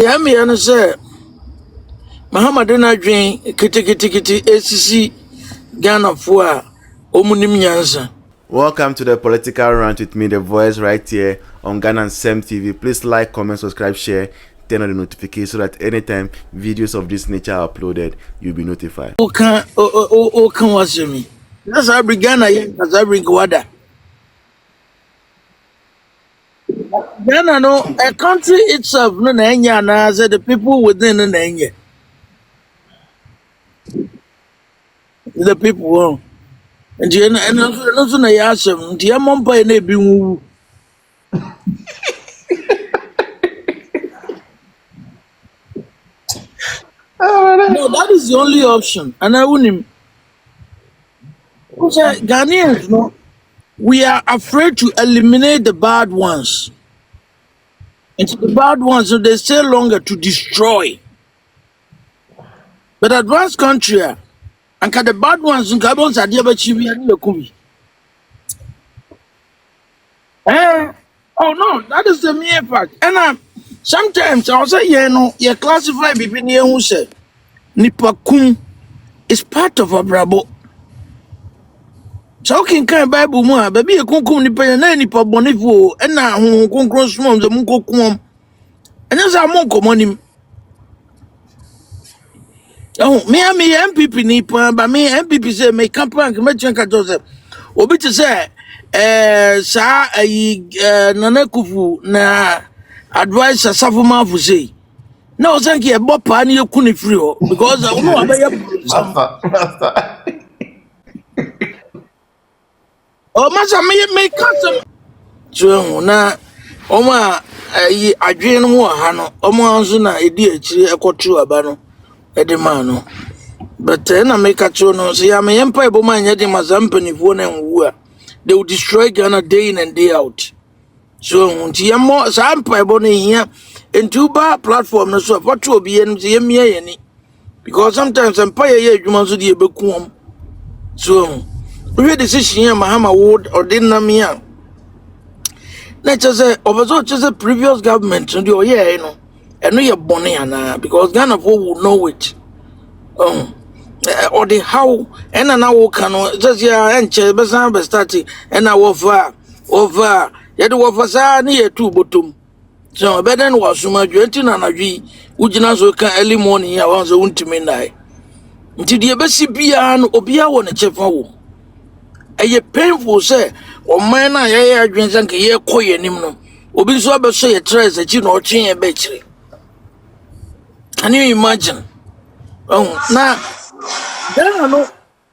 Yeah, me and say, Mahamadena dream, kitty, ACC, Ghana for Omunim Yansa. Welcome to the political rant with me, the voice right here on Ghana and Sem TV. Please like, comment, subscribe, share, turn on the notification so that anytime videos of this nature are uploaded, you'll be notified. O can watch me. That's how I bring Ghana, that's how I bring Wada. Ghana, no, a country itself, no, Nanya, the people within the Nanya. The people, and you also know, Yasam, Diamompa and Ebu. No, that is the only option, and I wouldn't. Ghanaians, no, we are afraid to eliminate the bad ones. And the bad ones, so they stay longer to destroy. But advanced country, and the bad ones, Gabons are never chibi and Yokubi. Oh no, that is the mere fact. And sometimes I say, you classify between you who say Nipakum is part of a brabo. So can Bible more, baby, a kunkum nipa na nipa bonifu, and now who concross from the Munko kum. And as I monko money. Oh, me MPP nipa, but me MPP say me campaign commission Joseph. Obi to say, sa Nanakufu na advice a Safuma for say. No, thank you, Bob Pani Kuni free because I know Master. Oh, Master, me custom. So na Oma I dream more Hano, Omazuna, a dear tree, a quarter abano, Edemano. But then I make a chono, say I'm an empire woman, yet in my zampany for and woo. They will destroy Ghana day in and day out. So, Tiamo, Sampa Bonnie here, and two bar platform, so what will be any. Because sometimes Empire you must be a bookworm. So, we had decision here, Mahama Wood or Dinamia. Let's just say, over just a previous government, and you're here, and we are Bonnie, because Ghana will know it. Or the how, and now can just and Chebasa starting, and now over, yet over near two bottom. So, better was so much 20 and a G, which now can early morning, I was a winter midnight. Until the Bessie Pian or Pia one a chef. A painful say, or man, I drink and hear coy and him. Obi so about say a trace that you know, chain a battery. Can you imagine? Oh, now, then I know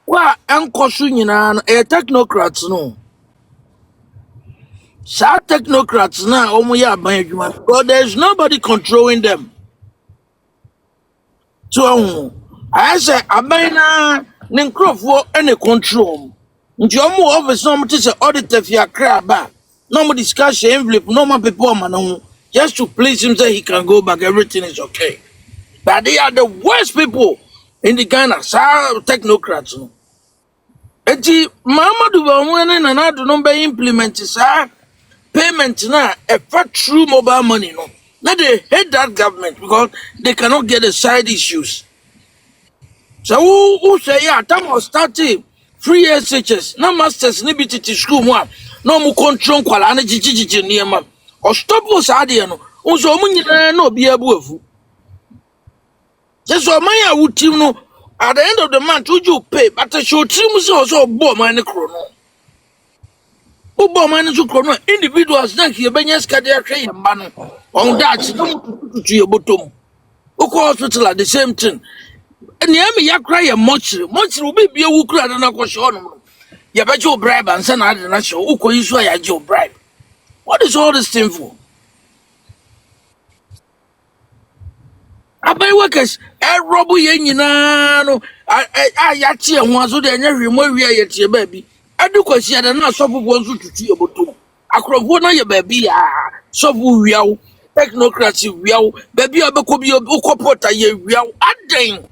what Uncle Sunan, a technocrats no. Sa technocrats now, but there's nobody controlling them. So, I say, Abina, Ninkro for any control. Jomo office, no much auditor if you are crab. No more discussion, envelope, no more people, man. Just to please him, say he can go back, everything is okay. But they are the worst people in the Ghana, sa technocrats. No. Eti, Mama do one and I do not implement, sir. Payment now, a fat true mobile money, no. Now they hate that government because they cannot get the side issues. So who say yeah, time was starting free SHS, no masters, ni biti school one, no mu control kwala ana jijiji niema. Or stop us adiano. Unso munyi no be abuafu. Just so my would team no at the end of the month would you pay, but the show team was also bomb and chrono. Individuals think you Benyas Kadia train man on that to your bottom. Oko hospital at the same thing. And the ya cry a much will be a woo crowd and I show. You bet your bribe and send out the show. Oko is why I your bribe. What is all this thing for? I buy workers, robo yenino. I yati and was with any remote yet your baby. I do because she had enough of ones to see your bottom. Akrobona your baby, so we are technocracy, we are baby, I become your Okopota, we are adding.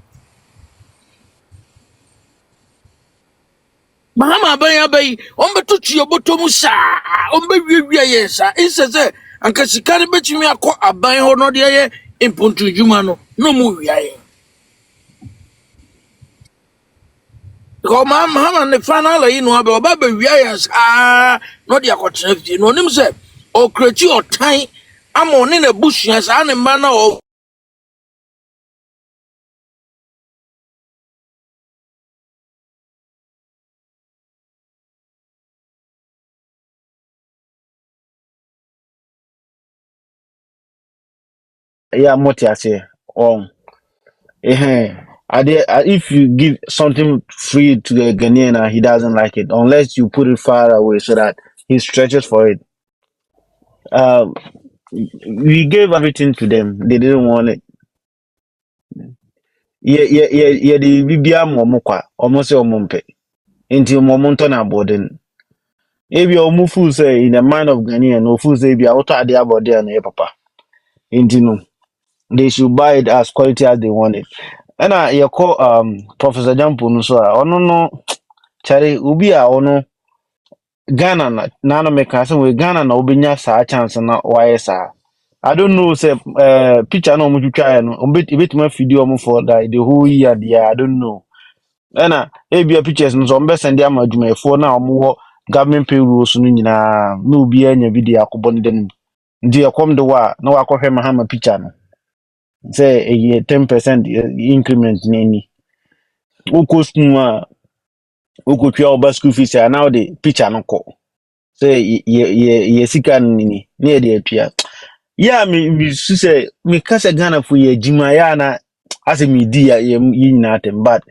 Mahama bay, to your bottom, sir, on baby, yes, sir. It says, and because she can't bet me a buying or not, impuntu juma no mu wiaye ko ma ne final yi no aba oba ba wiaye sa no dia ko traffic no nim se o kreti otan ama ne na busua sa ne ma na o Yeah, motiase. If you give something free to a Ghanaian and he doesn't like it, unless you put it far away so that he stretches for it. We gave everything to them. They didn't want it. Yeah. The Bibia Momokwa, almost your mumpe. Into Momonton aboarding. If your mufu say in the mind of Ghanaian, no food say be out of the about there and papa. Into no. They should buy it as quality as they want it. And you call Professor Jampo no so no Chari ubi ono Ghana na no make say we Ghana na obinya sa chance na why sa. I don't know say picture no mu twitwa no bit my video mo for that the whole year there I don't know. And ebia pictures no so mbe send am adwumayefo na omo ho government payrolls no nyina na obi anya video akobɔ ne dem. Ndi ekom de wa na wakɔhwɛ mahama picture no. Say a 10% increment nini. Ukosnu ukotwa oba school fees now the picture no ko. Say ye sika nini na de atua. Yeah, me say me kasa Ghana for ye jima ya na ase me di ya ye nyina atem but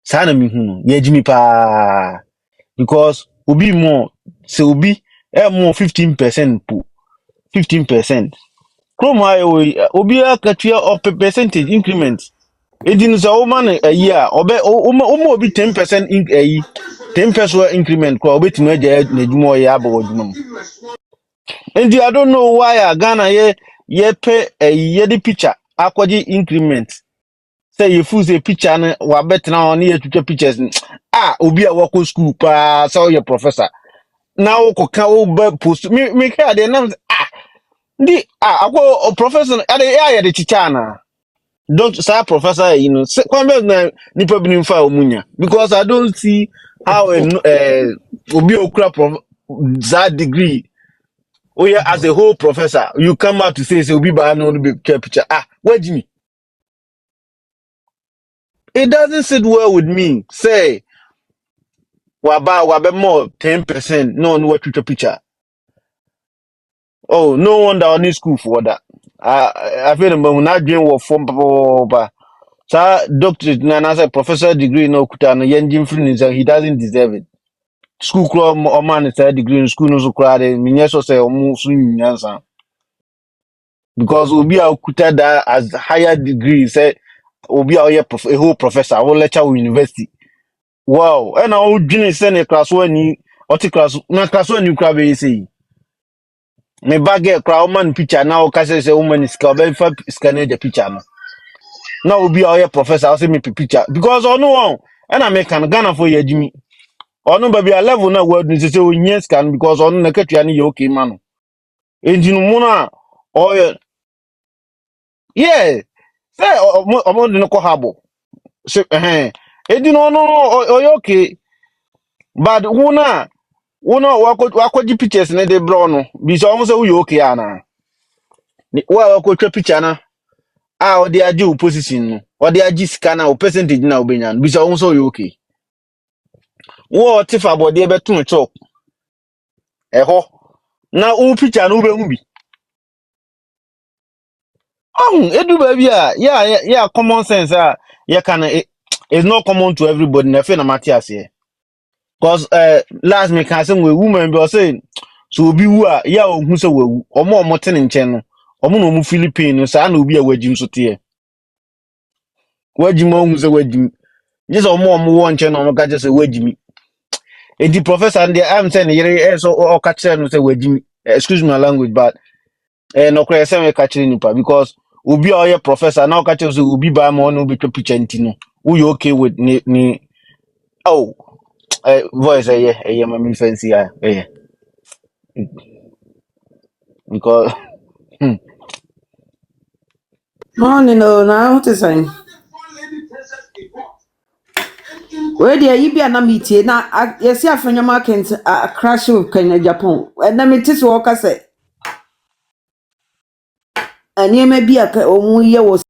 sa na me hunu ye jimi pa because obi more say obi more 15% po 15%. Chrome high obi akatua of percentage increment. Edin so woman a year obe obi 10% in a 10% increment ko obi timo agya na dwuma ya ba odwuma. And I don't know why Ghana ye pay a ye the picture akwaji increment. Say you fuse a picture na wa betna on ye twitwa pictures obi a work school pa so your professor. Now ko ka post me ka de na di akwa professor ade ya de chicha na. Don't say professor kwambe na nipa bi nimfa omunya because I don't see how obi okura that degree. Oh yeah, as a whole professor, you come out to say obi ba no be picture. Where Jimmy? It doesn't sit well with me. Say wabe more 10%. No what picture. Oh, no wonder I need school for that. I feel when not dream what form papa. So doctorate na say professor degree no kuta no yenjin free he doesn't deserve it. School club or man is a degree in school no so crowd me so say omo so nyansa. Because obi a kuta that as higher degree say obi a a whole professor will lecture with university. Wow, and I would send a class one ni or class na class one you crab say. Me bag crowd man picture now case say woman is scan the picture no. Now obi a professor I say me picture because I know one and I make an Ghana for your Jimmy. Or no baby a level na word ni say we scan because on na ketua ni okay man. Engine muna or yeah. Say omo de no ko habo. So edi no okay. But wuna wako pictures ne de bro no. Bi so won say we okay ana. Ni wa wako twa picture na. O de agi position no. O de agi scan na o percentage na obenya. Bi so won say we okay. Wo tifa body e beto chok. Eho. Na o picture no be hu bi. Edu ba bi yeah common sense yeah can it's not common to everybody na fe na Matthias here. Cause last me can say we woman be say so obi wu ya ohun se wewu omo te ne nchen no omo no mu Philippine no sa na obi a wagim so te wagim ohun se wagim just omo wo nchen no ka je se wagim e di professor and I'm saying yere so o ka kire no se wagim excuse my language but no cry say me ka kire nipa because obi a oye professor na o ka kire so obi ba ma no be picture ntino we okay with ni oh voice my fancy because Morning, no, now what is saying? Where the Ibia Namiti, now, yes, yeah, from your market, a crash of Kenya, Japan. And then it is what I say. And you may be a year was